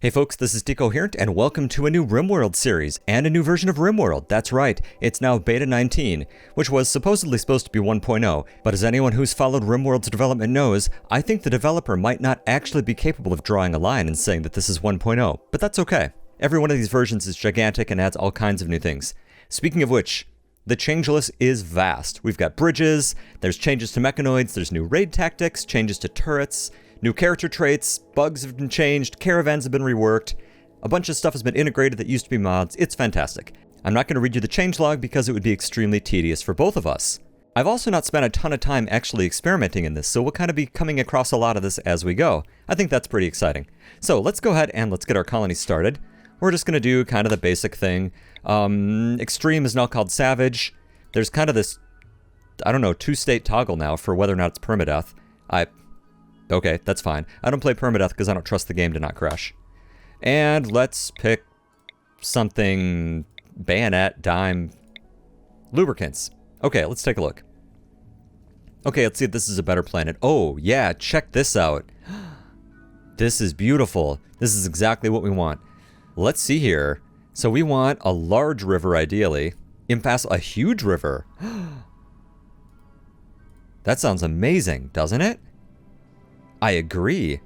Hey folks, this is Decoherent, and welcome to a new Rimworld series, and a new version of Rimworld. That's right, it's now Beta 19, which was supposedly supposed to be 1.0, but as anyone who's followed Rimworld's development knows, I think the developer might not actually be capable of drawing a line and saying that this is 1.0, but that's okay. Every one of these versions is gigantic and adds all kinds of new things. Speaking of which, the Changeless is vast. We've got bridges, there's changes to mechanoids, there's new raid tactics, changes to turrets, new character traits, bugs have been changed, caravans have been reworked, a bunch of stuff has been integrated that used to be mods. It's fantastic. I'm not going to read you the changelog because it would be extremely tedious for both of us. I've also not spent a ton of time actually experimenting in this, so we'll kind of be coming across a lot of this as we go. I think that's pretty exciting. So let's go ahead and let's get our colony started. We're just going to do kind of the basic thing. Extreme is now called Savage. There's kind of this, I don't know, two-state toggle now for whether or not it's permadeath. Okay, that's fine. I don't play permadeath because I don't trust the game to not crash. And let's pick something bayonet, dime, lubricants. Okay, let's take a look. Okay, let's see if this is a better planet. Oh, yeah, check this out. This is beautiful. This is exactly what we want. Let's see here. So we want a large river, ideally. A huge river. That sounds amazing, doesn't it? I agree.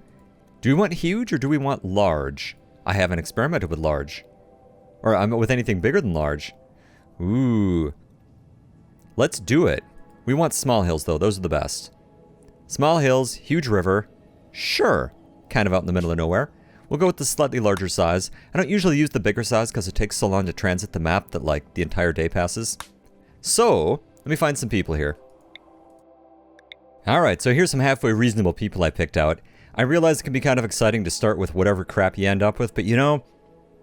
Do we want huge or do we want large? I haven't experimented with large. Or with anything bigger than large. Ooh. Let's do it. We want small hills though, those are the best. Small hills, huge river. Sure. Kind of out in the middle of nowhere. We'll go with the slightly larger size. I don't usually use the bigger size because it takes so long to transit the map that like the entire day passes. So, let me find some people here. Alright, so here's some halfway reasonable people I picked out. I realize it can be kind of exciting to start with whatever crap you end up with, but you know,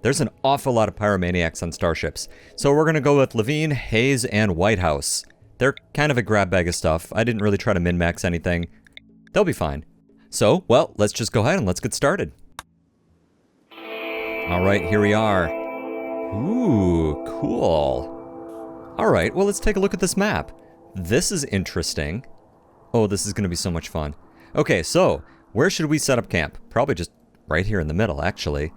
there's an awful lot of pyromaniacs on starships. So we're going to go with Levine, Hayes, and Whitehouse. They're kind of a grab bag of stuff. I didn't really try to min-max anything. They'll be fine. So, well, let's just go ahead and let's get started. Alright, here we are. Ooh, cool. Alright, well let's take a look at this map. This is interesting. Oh, this is going to be so much fun. Okay, so, where should we set up camp? Probably just right here in the middle, actually.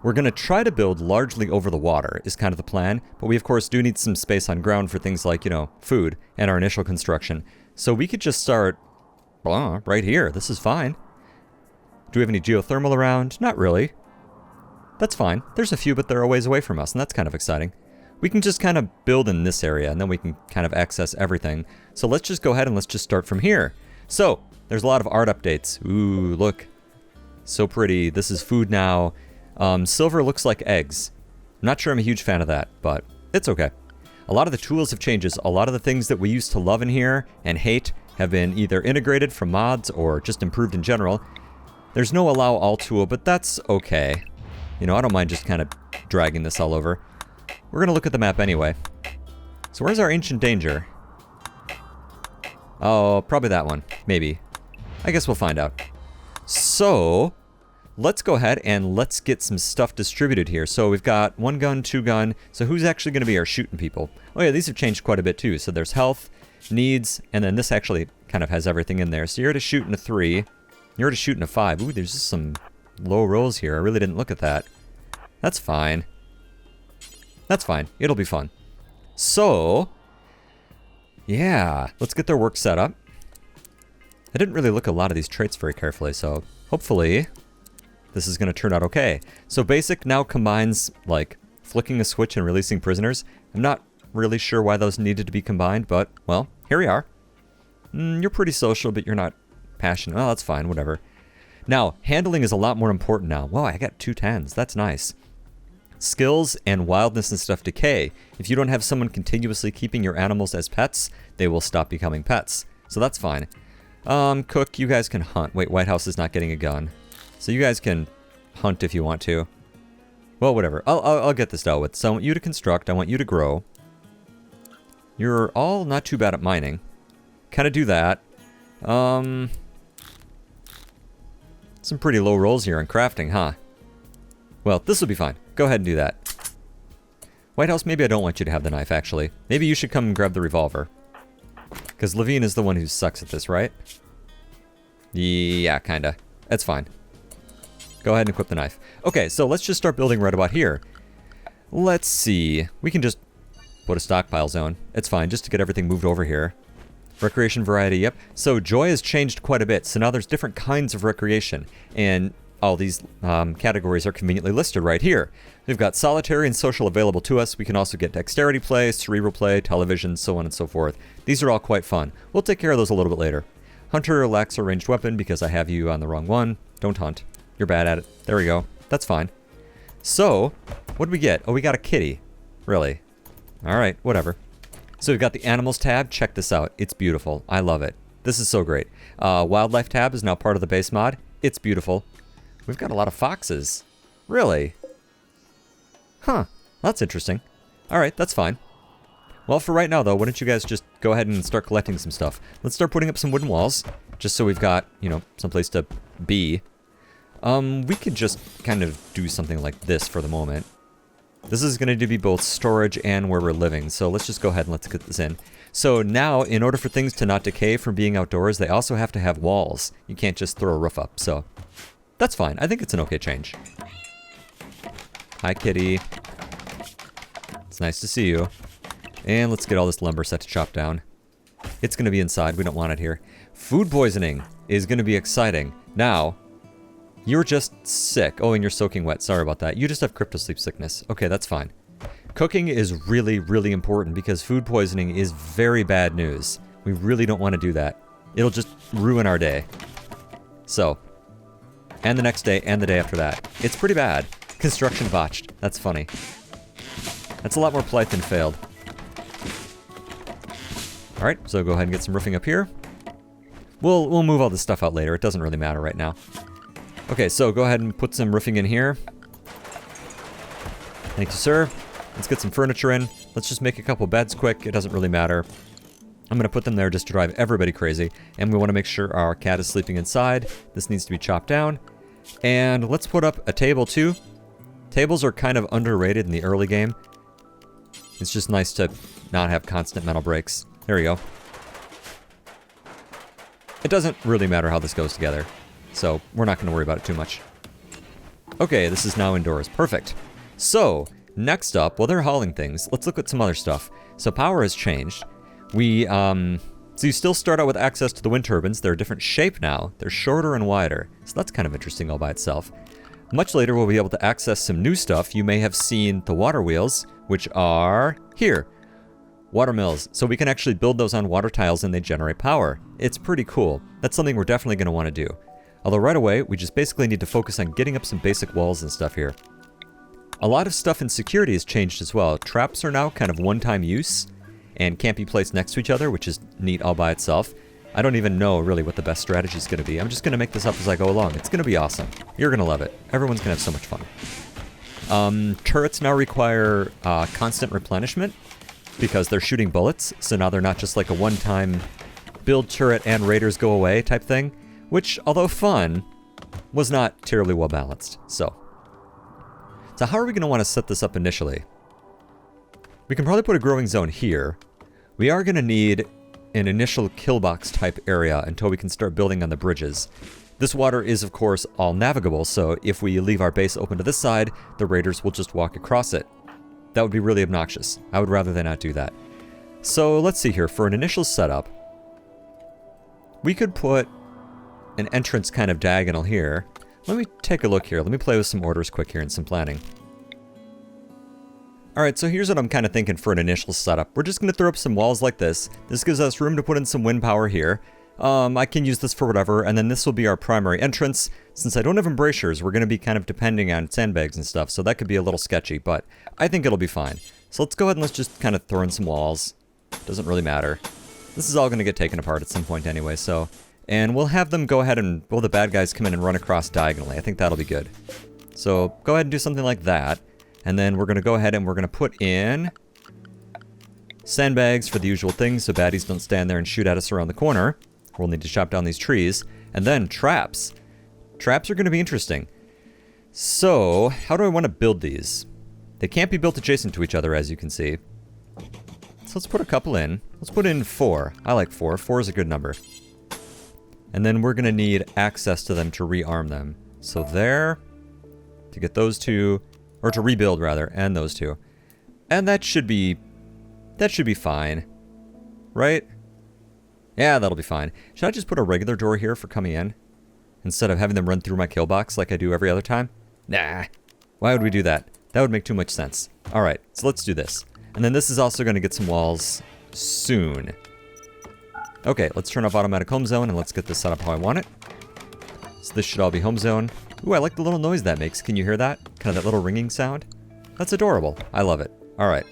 We're going to try to build largely over the water, is kind of the plan, but we of course do need some space on ground for things like, you know, food and our initial construction. So we could just start, right here. This is fine. Do we have any geothermal around? Not really. That's fine. There's a few, but they're a ways away from us, and that's kind of exciting. We can just kind of build in this area, and then we can kind of access everything. So let's just go ahead and let's just start from here. So, there's a lot of art updates. Ooh, look. So pretty. This is food now. Silver looks like eggs. I'm not sure I'm a huge fan of that, but it's okay. A lot of the tools have changes. A lot of the things that we used to love in here and hate have been either integrated from mods or just improved in general. There's no allow all tool, but that's okay. You know, I don't mind just kind of dragging this all over. We're going to look at the map anyway. So where's our ancient danger? Oh, probably that one. Maybe. I guess we'll find out. So, let's go ahead and let's get some stuff distributed here. So we've got 1 gun, 2 gun. So who's actually going to be our shooting people? Oh yeah, these have changed quite a bit too. So there's health, needs, and then this actually kind of has everything in there. So you're to shooting a 3. You're to shooting a 5. Ooh, there's just some low rolls here. I really didn't look at that. That's fine. That's fine. It'll be fun. So, yeah, let's get their work set up. I didn't really look at a lot of these traits very carefully, so hopefully this is going to turn out okay. So basic now combines, like, flicking a switch and releasing prisoners. I'm not really sure why those needed to be combined, but, well, here we are. You're pretty social, but you're not passionate. Well, that's fine, whatever. Now, handling is a lot more important now. Whoa, I got 2 10s. That's nice. Skills and wildness and stuff decay. If you don't have someone continuously keeping your animals as pets, they will stop becoming pets. So that's fine. Cook, you guys can hunt. Wait, Whitehouse is not getting a gun. So you guys can hunt if you want to. Well, whatever. I'll get this dealt with. So I want you to construct. I want you to grow. You're all not too bad at mining. Kind of do that. Some pretty low rolls here on crafting, huh? Well, this will be fine. Go ahead and do that. Whitehouse, maybe I don't want you to have the knife, actually. Maybe you should come and grab the revolver. Because Levine is the one who sucks at this, right? Yeah, kinda. That's fine. Go ahead and equip the knife. Okay, so let's just start building right about here. Let's see. We can just put a stockpile zone. It's fine, just to get everything moved over here. Recreation variety, yep. So joy has changed quite a bit. So now there's different kinds of recreation. And all these categories are conveniently listed right here. We've got solitary and social available to us. We can also get dexterity play, cerebral play, television, so on and so forth. These are all quite fun. We'll take care of those a little bit later. Hunter lacks a ranged weapon because I have you on the wrong one. Don't hunt. You're bad at it. There we go. That's fine. So, what did we get? Oh, we got a kitty. Really? Alright, whatever. So we've got the animals tab. Check this out. It's beautiful. I love it. This is so great. Wildlife tab is now part of the base mod. It's beautiful. We've got a lot of foxes. Really? Huh. That's interesting. Alright, that's fine. Well, for right now, though, why don't you guys just go ahead and start collecting some stuff. Let's start putting up some wooden walls, just so we've got, you know, someplace to be. We could just kind of do something like this for the moment. This is going to be both storage and where we're living, so let's just go ahead and let's get this in. So now, in order for things to not decay from being outdoors, they also have to have walls. You can't just throw a roof up, so that's fine. I think it's an okay change. Hi, kitty. It's nice to see you. And let's get all this lumber set to chop down. It's going to be inside. We don't want it here. Food poisoning is going to be exciting. Now, you're just sick. Oh, and you're soaking wet. Sorry about that. You just have cryptosleep sickness. Okay, that's fine. Cooking is really, really important because food poisoning is very bad news. We really don't want to do that. It'll just ruin our day. So, and the next day, and the day after that. It's pretty bad. Construction botched. That's funny. That's a lot more polite than failed. Alright, so go ahead and get some roofing up here. We'll move all this stuff out later. It doesn't really matter right now. Okay, so go ahead and put some roofing in here. Thank you, sir. Let's get some furniture in. Let's just make a couple beds quick. It doesn't really matter. I'm going to put them there just to drive everybody crazy. And we want to make sure our cat is sleeping inside. This needs to be chopped down. And let's put up a table, too. Tables are kind of underrated in the early game. It's just nice to not have constant metal breaks. There we go. It doesn't really matter how this goes together, so we're not going to worry about it too much. Okay, this is now indoors. Perfect. So, next up, while they're hauling things, let's look at some other stuff. So power has changed. So you still start out with access to the wind turbines. They're a different shape now. They're shorter and wider. So that's kind of interesting all by itself. Much later, we'll be able to access some new stuff. You may have seen the water wheels, which are here. Water mills. So we can actually build those on water tiles and they generate power. It's pretty cool. That's something we're definitely going to want to do. Although right away, we just basically need to focus on getting up some basic walls and stuff here. A lot of stuff in security has changed as well. Traps are now kind of one-time use and can't be placed next to each other, which is neat all by itself. I don't even know really what the best strategy is going to be. I'm just going to make this up as I go along. It's going to be awesome. You're going to love it. Everyone's going to have so much fun. Turrets now require constant replenishment because they're shooting bullets. So now they're not just like a one-time build turret and raiders go away type thing, which, although fun, was not terribly well balanced. So how are we going to want to set this up initially? We can probably put a growing zone here. We are going to need an initial kill box type area until we can start building on the bridges. This water is, of course, all navigable, so if we leave our base open to this side, the raiders will just walk across it. That would be really obnoxious. I would rather they not do that. So let's see here. For an initial setup, we could put an entrance kind of diagonal here. Let me take a look here. Let me play with some orders quick here and some planning. Alright, so here's what I'm kind of thinking for an initial setup. We're just going to throw up some walls like this. This gives us room to put in some wind power here. I can use this for whatever, and then this will be our primary entrance. Since I don't have embrasures, we're going to be kind of depending on sandbags and stuff, so that could be a little sketchy, but I think it'll be fine. So let's go ahead and let's just kind of throw in some walls. Doesn't really matter. This is all going to get taken apart at some point anyway, so... And we'll have them go ahead and... Well, the bad guys come in and run across diagonally. I think that'll be good. So go ahead and do something like that. And then we're going to go ahead and we're going to put in sandbags for the usual things so baddies don't stand there and shoot at us around the corner. We'll need to chop down these trees. And then traps. Traps are going to be interesting. So, how do I want to build these? They can't be built adjacent to each other, as you can see. So let's put a couple in. Let's put in 4. I like 4. 4 is a good number. And then we're going to need access to them to rearm them. So there, to get those two, or to rebuild rather, and those two. And that should be fine. Right? Yeah, that'll be fine. Should I just put a regular door here for coming in? Instead of having them run through my kill box like I do every other time? Nah. Why would we do that? That would make too much sense. Alright, so let's do this. And then this is also going to get some walls soon. Okay, let's turn off automatic home zone and let's get this set up how I want it. So this should all be home zone. Ooh, I like the little noise that makes. Can you hear that? Kind of that little ringing sound? That's adorable. I love it. Alright.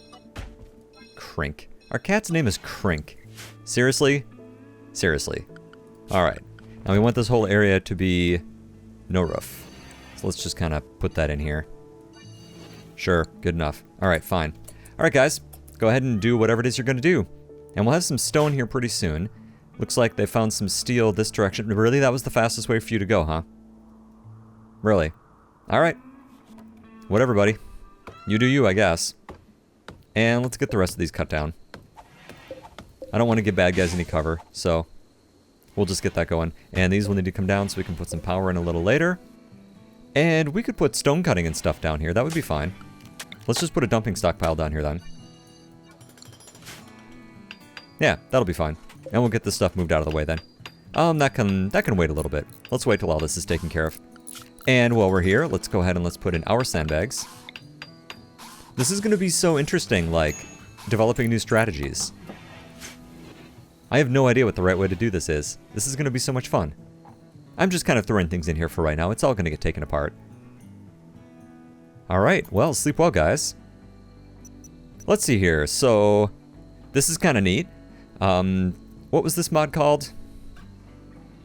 Crink. Our cat's name is Crink. Seriously? Seriously. Alright. Now we want this whole area to be no roof. So let's just kind of put that in here. Sure, good enough. Alright, fine. Alright guys, go ahead and do whatever it is you're going to do. And we'll have some stone here pretty soon. Looks like they found some steel this direction. Really? That was the fastest way for you to go, huh? Really? Alright. Whatever, buddy. You do you, I guess. And let's get the rest of these cut down. I don't want to give bad guys any cover, so we'll just get that going. And these will need to come down so we can put some power in a little later. And we could put stone cutting and stuff down here. That would be fine. Let's just put a dumping stockpile down here then. Yeah, that'll be fine. And we'll get this stuff moved out of the way then. That can wait a little bit. Let's wait till all this is taken care of. And while we're here, let's go ahead and let's put in our sandbags. This is going to be so interesting, like, developing new strategies. I have no idea what the right way to do this is. This is going to be so much fun. I'm just kind of throwing things in here for right now. It's all going to get taken apart. Alright, well, sleep well, guys. Let's see here. So, this is kind of neat. What was this mod called?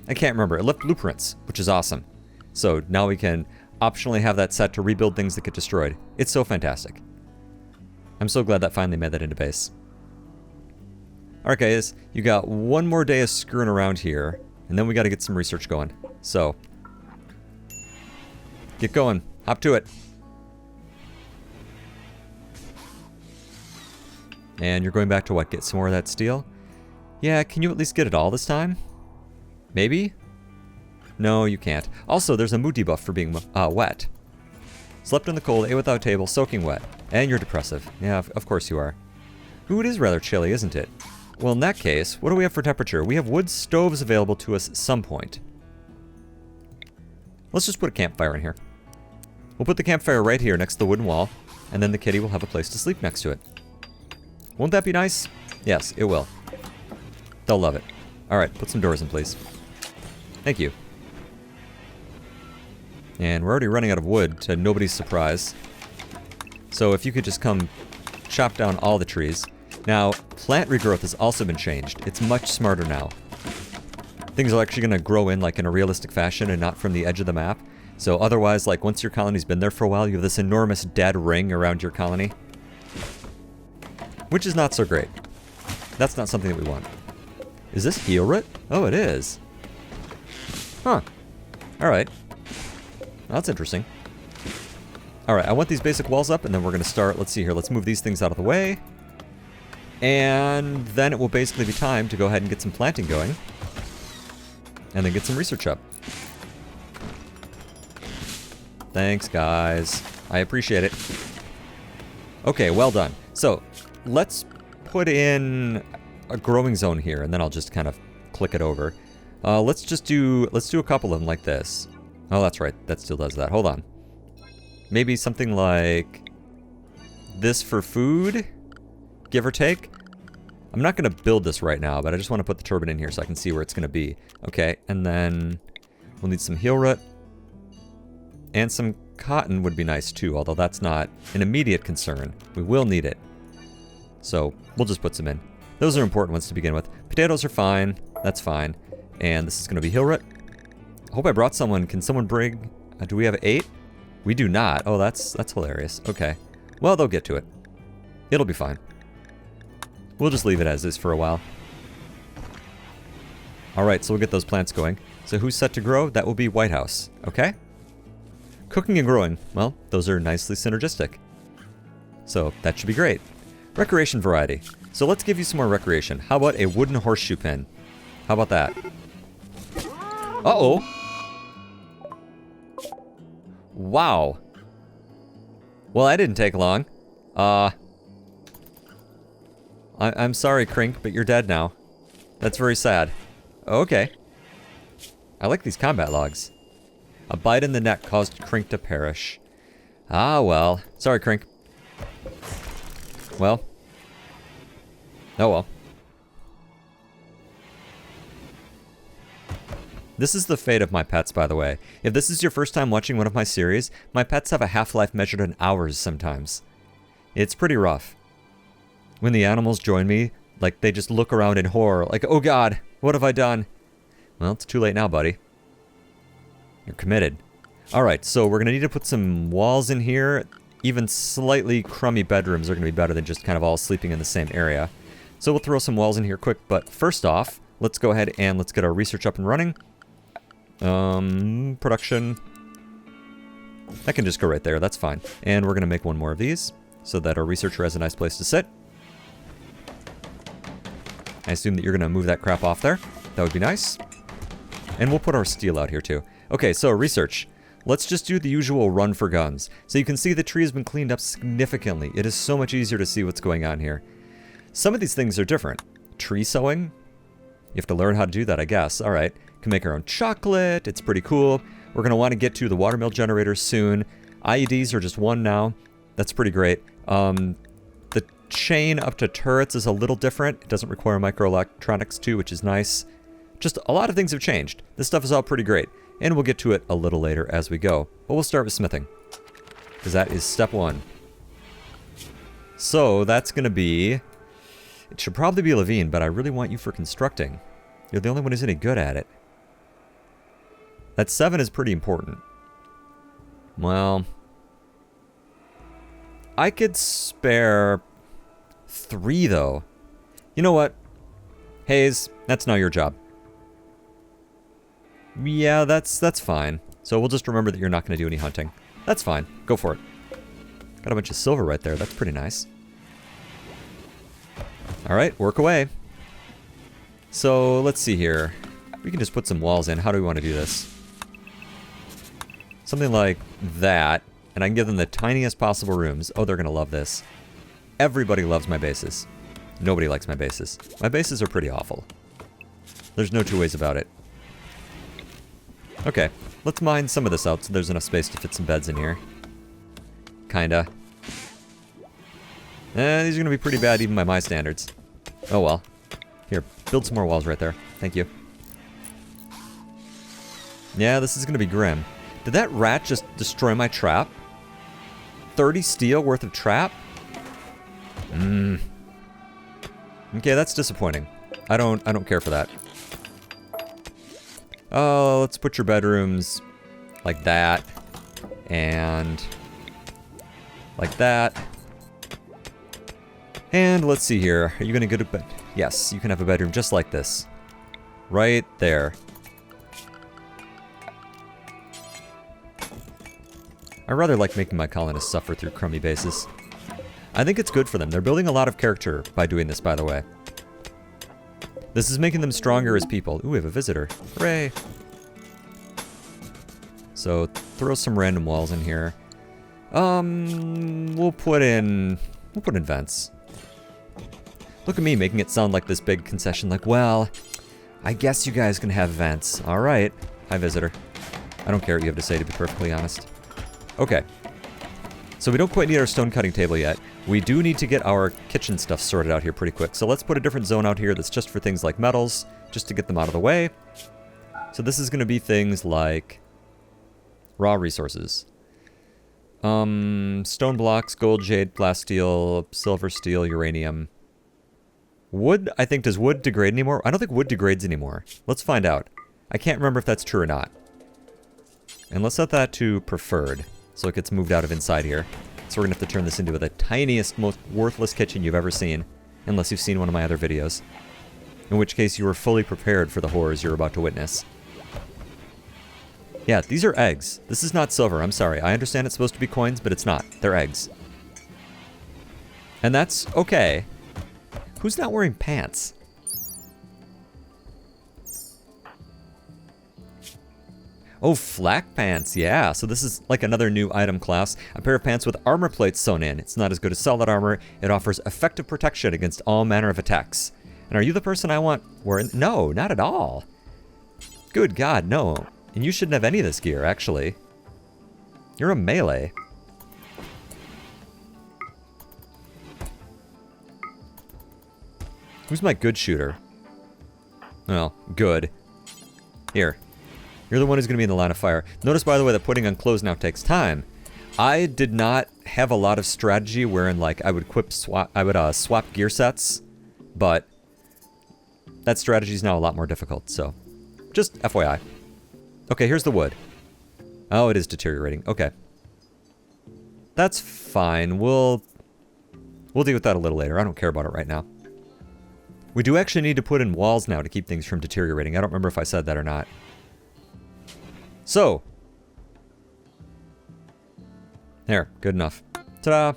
I can't remember. It left blueprints, which is awesome. So, now we can optionally have that set to rebuild things that get destroyed. It's so fantastic. I'm so glad that finally made that into base. Alright guys, you got one more day of screwing around here, and then we got to get some research going. So, get going. Hop to it. And you're going back to what? Get some more of that steel? Yeah, can you at least get it all this time? Maybe? No, you can't. Also, there's a mood debuff for being wet. Slept in the cold, ate without table, soaking wet. And you're depressive. Yeah, of course you are. Ooh, it is rather chilly, isn't it? Well, in that case, what do we have for temperature? We have wood stoves available to us at some point. Let's just put a campfire in here. We'll put the campfire right here next to the wooden wall, and then the kitty will have a place to sleep next to it. Won't that be nice? Yes, it will. They'll love it. Alright, put some doors in, please. Thank you. And we're already running out of wood, to nobody's surprise. So if you could just come chop down all the trees. Now, plant regrowth has also been changed. It's much smarter now. Things are actually going to grow in like in a realistic fashion and not from the edge of the map. So otherwise, like once your colony's been there for a while, you have this enormous dead ring around your colony. Which is not so great. That's not something that we want. Is this heel root? Oh, it is. Huh. Alright. That's interesting. Alright, I want these basic walls up, and then we're going to start, let's see here, let's move these things out of the way. And then it will basically be time to go ahead and get some planting going. And then get some research up. Thanks, guys. I appreciate it. Okay, well done. So, let's put in a growing zone here, and then I'll just kind of click it over. Let's do a couple of them like this. Oh, that's right. That still does that. Hold on. Maybe something like this for food, give or take. I'm not going to build this right now, but I just want to put the turbine in here so I can see where it's going to be. Okay, and then we'll need some heel root. And some cotton would be nice too, although that's not an immediate concern. We will need it. So we'll just put some in. Those are important ones to begin with. Potatoes are fine. That's fine. And this is going to be heel root. I hope I brought someone. Can someone bring... do we have 8? We do not. Oh, that's hilarious. Okay. Well, they'll get to it. It'll be fine. We'll just leave it as is for a while. Alright, so we'll get those plants going. So who's set to grow? That will be White House. Okay? Cooking and growing. Well, those are nicely synergistic. So that should be great. Recreation variety. So let's give you some more recreation. How about a wooden horseshoe pin? How about that? Uh-oh. Wow. Well, that didn't take long. I'm sorry, Crink, but you're dead now. That's very sad. Okay. I like these combat logs. A bite in the neck caused Crink to perish. Ah, well. Sorry, Crink. Well. Oh, well. This is the fate of my pets, by the way. If this is your first time watching one of my series, my pets have a half-life measured in hours sometimes. It's pretty rough. When the animals join me, like, they just look around in horror, like, oh god, what have I done? Well, it's too late now, buddy. You're committed. Alright, so we're gonna need to put some walls in here. Even slightly crummy bedrooms are gonna be better than just kind of all sleeping in the same area. So we'll throw some walls in here quick, but first off, let's go ahead and let's get our research up and running. Production. That can just go right there, that's fine. And we're gonna make one more of these, so that our researcher has a nice place to sit. I assume that you're gonna move that crap off there. That would be nice. And we'll put our steel out here too. Okay, so research. Let's just do the usual run for guns. So you can see the tree has been cleaned up significantly. It is so much easier to see what's going on here. Some of these things are different. Tree sewing? You have to learn how to do that, I guess. Alright. Can make our own chocolate. It's pretty cool. We're gonna want to get to the watermill generator soon. IEDs are just one now. That's pretty great. The chain up to turrets is a little different. It doesn't require microelectronics too, which is nice. Just a lot of things have changed. This stuff is all pretty great. And we'll get to it a little later as we go. But we'll start with smithing, because that is step one. So that's going to be... It should probably be Levine, but I really want you for constructing. You're the only one who's any good at it. That 7 is pretty important. Well... I could spare 3, though. You know what? Hayes, that's now your job. Yeah, that's fine. So we'll just remember that you're not going to do any hunting. That's fine. Go for it. Got a bunch of silver right there. That's pretty nice. Alright, work away. So, let's see here. We can just put some walls in. How do we want to do this? Something like that. And I can give them the tiniest possible rooms. Oh, they're going to love this. Everybody loves my bases. Nobody likes my bases. My bases are pretty awful. There's no two ways about it. Okay, let's mine some of this out so there's enough space to fit some beds in here. Kinda. These are going to be pretty bad even by my standards. Oh well. Here, build some more walls right there. Thank you. Yeah, this is going to be grim. Did that rat just destroy my trap? 30 steel worth of trap? Okay, that's disappointing. I don't care for that. Oh, let's put your bedrooms like that. And like that. And let's see here. Are you gonna go to bed? Yes, you can have a bedroom just like this. Right there. I rather like making my colonists suffer through crummy bases. I think it's good for them. They're building a lot of character by doing this, by the way. This is making them stronger as people. Ooh, we have a visitor. Hooray! So, throw some random walls in here. We'll put in vents. Look at me making it sound like this big concession, like, well, I guess you guys can have vents. Alright. Hi, visitor. I don't care what you have to say, to be perfectly honest. Okay. So we don't quite need our stone cutting table yet. We do need to get our kitchen stuff sorted out here pretty quick. So let's put a different zone out here that's just for things like metals, just to get them out of the way. So this is going to be things like raw resources. Stone blocks, gold, jade, plasteel, silver, steel, uranium. Wood, I think, does wood degrade anymore? I don't think wood degrades anymore. Let's find out. I can't remember if that's true or not. And let's set that to preferred, so it gets moved out of inside here. So we're going to have to turn this into the tiniest, most worthless kitchen you've ever seen. Unless you've seen one of my other videos. In which case you were fully prepared for the horrors you're about to witness. Yeah, these are eggs. This is not silver, I'm sorry. I understand it's supposed to be coins, but it's not. They're eggs. And that's okay. Who's not wearing pants? Oh, Flak Pants, yeah. So this is like another new item class. A pair of pants with armor plates sewn in. It's not as good as solid armor. It offers effective protection against all manner of attacks. And are you the person I want wearing? No, not at all. Good God, no. And you shouldn't have any of this gear, actually. You're a melee. Who's my good shooter? Well, good. Here. You're the one who's going to be in the line of fire. Notice, by the way, that putting on clothes now takes time. I did not have a lot of strategy wherein, like, I would swap gear sets, but that strategy is now a lot more difficult, so just FYI. Okay, here's the wood. Oh, it is deteriorating. Okay. That's fine. We'll deal with that a little later. I don't care about it right now. We do actually need to put in walls now to keep things from deteriorating. I don't remember if I said that or not. So. There, good enough. Ta-da!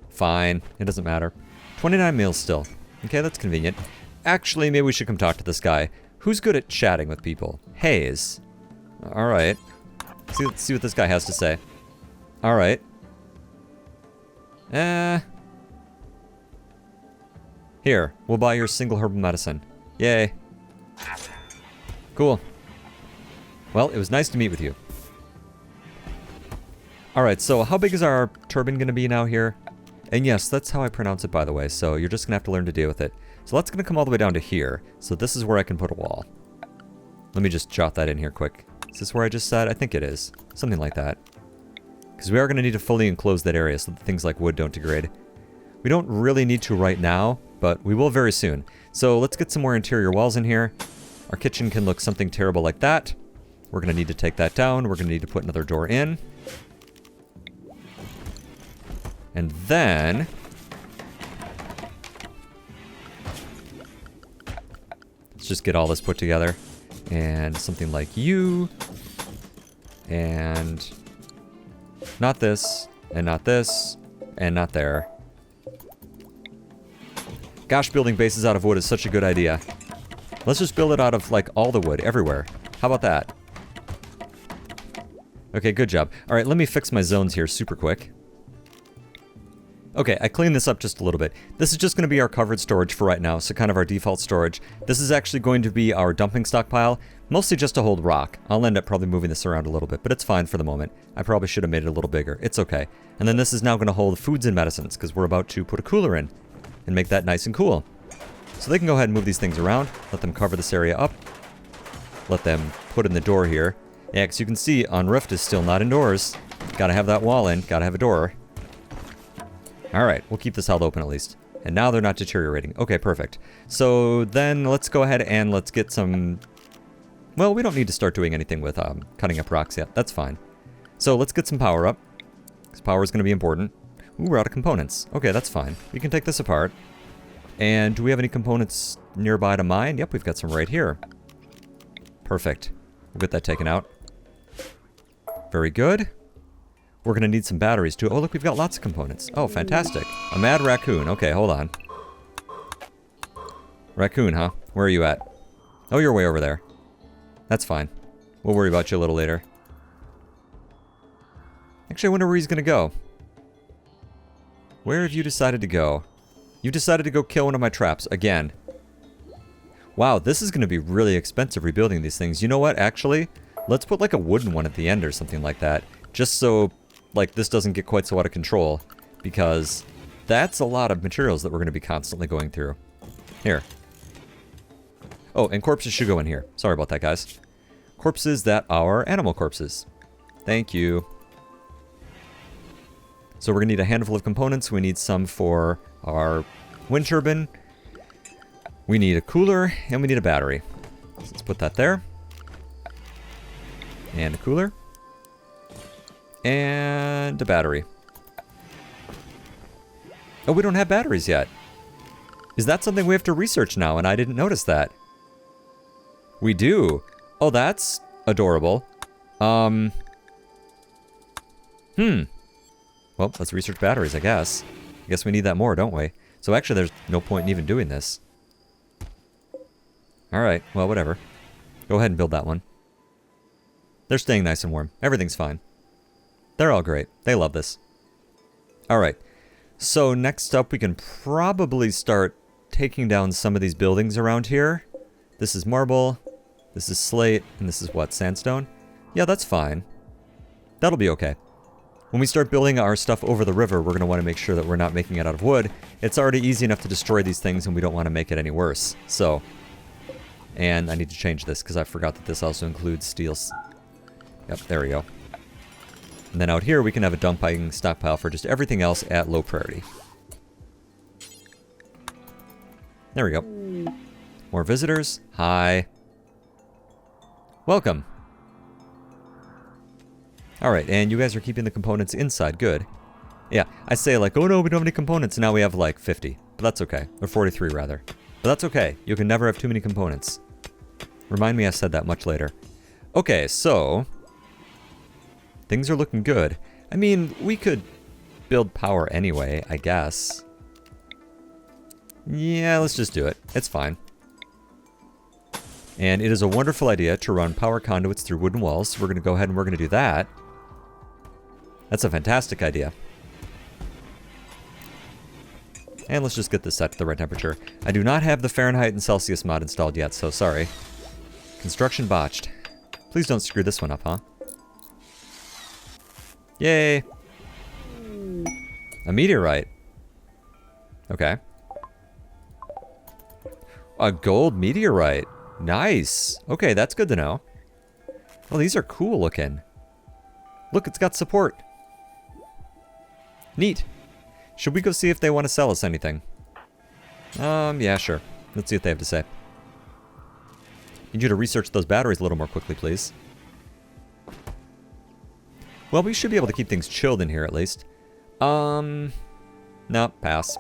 Fine, it doesn't matter. 29 meals still. Okay, that's convenient. Actually, maybe we should come talk to this guy. Who's good at chatting with people? Hayes. Alright. Let's see what this guy has to say. Alright. Here, we'll buy your single herbal medicine. Yay. Cool. Well, it was nice to meet with you. Alright, so how big is our turbine going to be now here? And yes, that's how I pronounce it, by the way, so you're just going to have to learn to deal with it. So that's going to come all the way down to here. So this is where I can put a wall. Let me just jot that in here quick. Is this where I just said? I think it is. Something like that. Because we are going to need to fully enclose that area so that things like wood don't degrade. We don't really need to right now, but we will very soon. So let's get some more interior walls in here. Our kitchen can look something terrible like that. We're going to need to take that down. We're going to need to put another door in. And then let's just get all this put together. And something like you. And not this. And not this. And not there. Gosh, building bases out of wood is such a good idea. Let's just build it out of, like, all the wood everywhere. How about that? Okay, good job. Alright, let me fix my zones here super quick. Okay, I cleaned this up just a little bit. This is just going to be our covered storage for right now, so kind of our default storage. This is actually going to be our dumping stockpile, mostly just to hold rock. I'll end up probably moving this around a little bit, but it's fine for the moment. I probably should have made it a little bigger. It's okay. And then this is now going to hold foods and medicines, because we're about to put a cooler in and make that nice and cool. So they can go ahead and move these things around, let them cover this area up, let them put in the door here. Yeah, because you can see on Rift is still not indoors. Gotta have that wall in, gotta have a door. Alright, we'll keep this held open at least. And now they're not deteriorating. Okay, perfect. So then let's go ahead and let's get some... Well, we don't need to start doing anything with cutting up rocks yet. That's fine. So let's get some power up. Because power is going to be important. Ooh, we're out of components. Okay, that's fine. We can take this apart. And do we have any components nearby to mine? Yep, we've got some right here. Perfect. We'll get that taken out. Very good. We're going to need some batteries too. Oh, look, we've got lots of components. Oh, fantastic. A mad raccoon. Okay, hold on. Raccoon, huh? Where are you at? Oh, you're way over there. That's fine. We'll worry about you a little later. Actually, I wonder where he's going to go. Where have you decided to go? You decided to go kill one of my traps again. Wow, this is going to be really expensive rebuilding these things. You know what, actually? Let's put like a wooden one at the end or something like that. Just so, like, this doesn't get quite so out of control. Because that's a lot of materials that we're going to be constantly going through. Here. Oh, and corpses should go in here. Sorry about that, guys. Corpses that are animal corpses. Thank you. So we're going to need a handful of components. We need some for our wind turbine. We need a cooler, and we need a battery. So let's put that there. And a cooler. And a battery. Oh, we don't have batteries yet. Is that something we have to research now, and I didn't notice that? We do. Oh, that's adorable. Well, let's research batteries, I guess. I guess we need that more, don't we? So actually, there's no point in even doing this. Alright, well, whatever. Go ahead and build that one. They're staying nice and warm. Everything's fine. They're all great. They love this. Alright. So next up we can probably start taking down some of these buildings around here. This is marble. This is slate. And this is what? Sandstone? Yeah, that's fine. That'll be okay. When we start building our stuff over the river, we're going to want to make sure that we're not making it out of wood. It's already easy enough to destroy these things, and we don't want to make it any worse. So, and I need to change this because I forgot that this also includes steel. Yep, there we go. And then out here, we can have a dumping stockpile for just everything else at low priority. There we go. More visitors. Hi. Welcome. Alright, and you guys are keeping the components inside. Good. Yeah, I say like, oh no, we don't have any components. Now we have like 50. But that's okay. Or 43, rather. But that's okay. You can never have too many components. Remind me I said that much later. Okay, so... things are looking good. I mean, we could build power anyway, I guess. Yeah, let's just do it. It's fine. And it is a wonderful idea to run power conduits through wooden walls. So we're going to go ahead and we're going to do that. That's a fantastic idea. And let's just get this set to the right temperature. I do not have the Fahrenheit and Celsius mod installed yet, so sorry. Construction botched. Please don't screw this one up, huh? Yay! A meteorite. Okay. A gold meteorite. Nice. Okay, that's good to know. Well, these are cool looking. Look, it's got support. Neat. Should we go see if they want to sell us anything? Yeah, sure. Let's see what they have to say. Need you to research those batteries a little more quickly, please. Well, we should be able to keep things chilled in here at least. No, pass.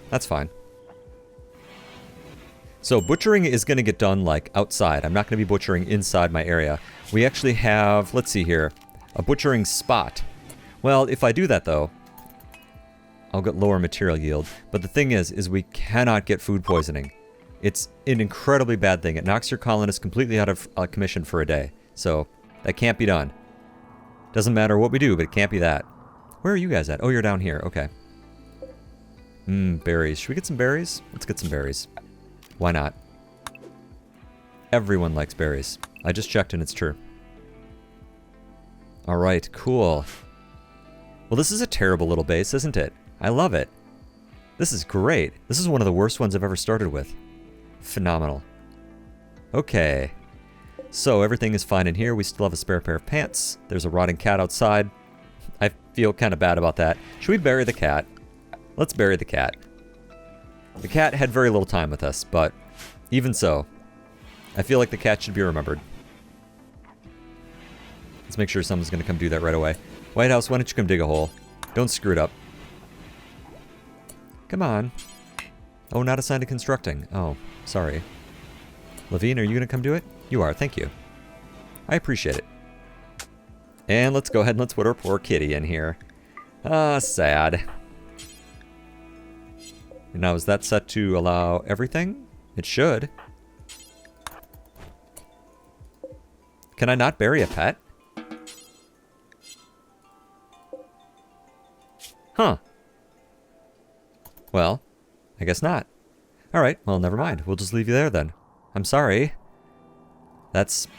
That's fine. So butchering is going to get done like outside. I'm not going to be butchering inside my area. We actually have, let's see here, a butchering spot. Well, if I do that though, I'll get lower material yield. But the thing is we cannot get food poisoning. It's an incredibly bad thing. It knocks your colonists completely out of commission for a day. So that can't be done. Doesn't matter what we do, but it can't be that. Where are you guys at? Oh, you're down here. Okay. Berries. Should we get some berries? Let's get some berries. Why not? Everyone likes berries. I just checked and it's true. Alright, cool. Well, this is a terrible little base, isn't it? I love it. This is great. This is one of the worst ones I've ever started with. Phenomenal. Okay. So everything is fine in here. We still have a spare pair of pants. There's a rotting cat outside. I feel kind of bad about that. Should we bury the cat? Let's bury the cat. The cat had very little time with us, but even so, I feel like the cat should be remembered. Let's make sure someone's going to come do that right away. White House, why don't you come dig a hole? Don't screw it up. Come on. Oh, not assigned to constructing. Oh, sorry. Levine, are you going to come do it? You are, thank you. I appreciate it. And let's go ahead and let's put our poor kitty in here. Ah, sad. Now, is that set to allow everything? It should. Can I not bury a pet? Huh. Well, I guess not. Alright, well, never mind. We'll just leave you there then. I'm sorry. That's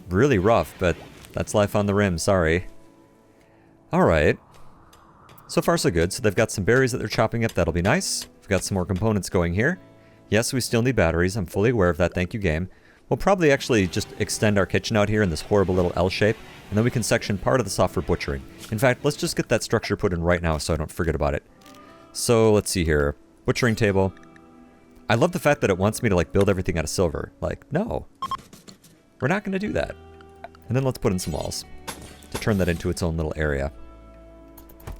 really rough, but that's life on the rim. Sorry. Alright. So far, so good. So they've got some berries that they're chopping up. That'll be nice. We've got some more components going here. Yes, we still need batteries. I'm fully aware of that. Thank you, game. We'll probably actually just extend our kitchen out here in this horrible little L shape, and then we can section part of this off for butchering. In fact, let's just get that structure put in right now so I don't forget about it. So, let's see here. Butchering table. I love the fact that it wants me to, like, build everything out of silver. Like, no. We're not going to do that. And then let's put in some walls to turn that into its own little area.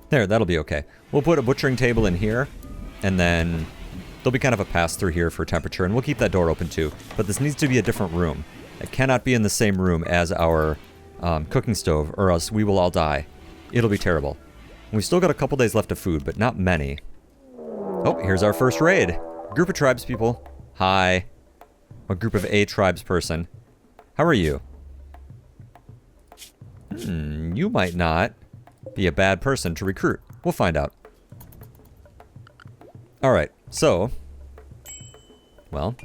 There, that'll be okay. We'll put a butchering table in here, and then there'll be kind of a pass-through here for temperature, and we'll keep that door open too. But this needs to be a different room. It cannot be in the same room as our cooking stove, or else we will all die. It'll be terrible. We've still got a couple days left of food, but not many. Oh, here's our first raid. Group of tribes people. Hi. A group of a tribes person. How are you? You might not be a bad person to recruit. We'll find out. Alright, so... Well...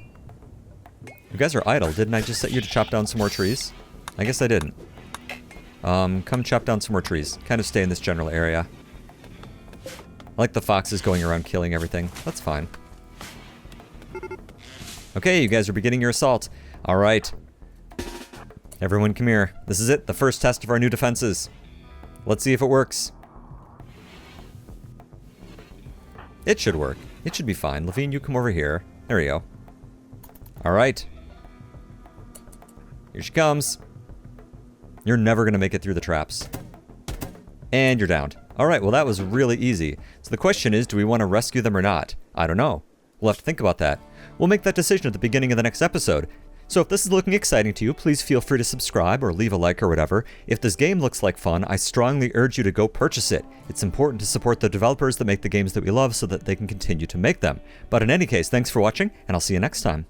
You guys are idle. Didn't I just set you to chop down some more trees? I guess I didn't. Come chop down some more trees. Kind of stay in this general area. I like the foxes going around killing everything. That's fine. Okay, you guys are beginning your assault. Alright. Everyone come here. This is it, the first test of our new defenses. Let's see if it works. It should work. It should be fine. Levine, you come over here. There you go. Alright. Here she comes. You're never going to make it through the traps. And you're downed. Alright, well that was really easy. So the question is, do we want to rescue them or not? I don't know. We'll have to think about that. We'll make that decision at the beginning of the next episode. So if this is looking exciting to you, please feel free to subscribe or leave a like or whatever. If this game looks like fun, I strongly urge you to go purchase it. It's important to support the developers that make the games that we love so that they can continue to make them. But in any case, thanks for watching, and I'll see you next time.